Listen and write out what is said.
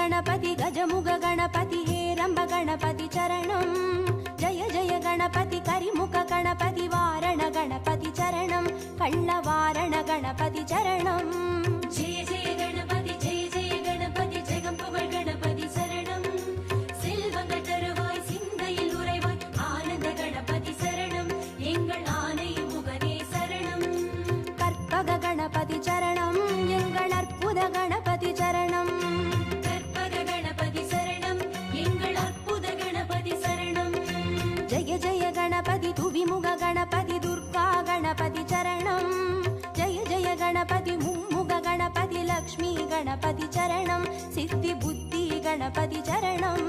गणपति गजमुग गणपति हेरंब गणपति चरणं जय जय गणपति करिमुख गणपति वारण गणपति चरणं कल्लवारण गणपति चरणं जय जय गणपति जय जय गणपति जगம்புகழ் गणपति शरणं செல்வங்கள் தருவாய் சிந்தையில் உறைவாய் ஆனந்த गणपति शरणं எங்கள் ஆனை முகனே शरणं கற்பக गणपति चरणं எங்கள் அற்புத गणपति चरणं கற்பக गणपति शरणं எங்கள் அற்புத गणपति शरणं जय जय गणपति तुविमुग गणपति दुर्गा गणपति चरणं जय जय गणपति मुम्मुग गणपति लक्ष्मी गणपति चरणं सिद्धि बुद्धि गणपति चरणं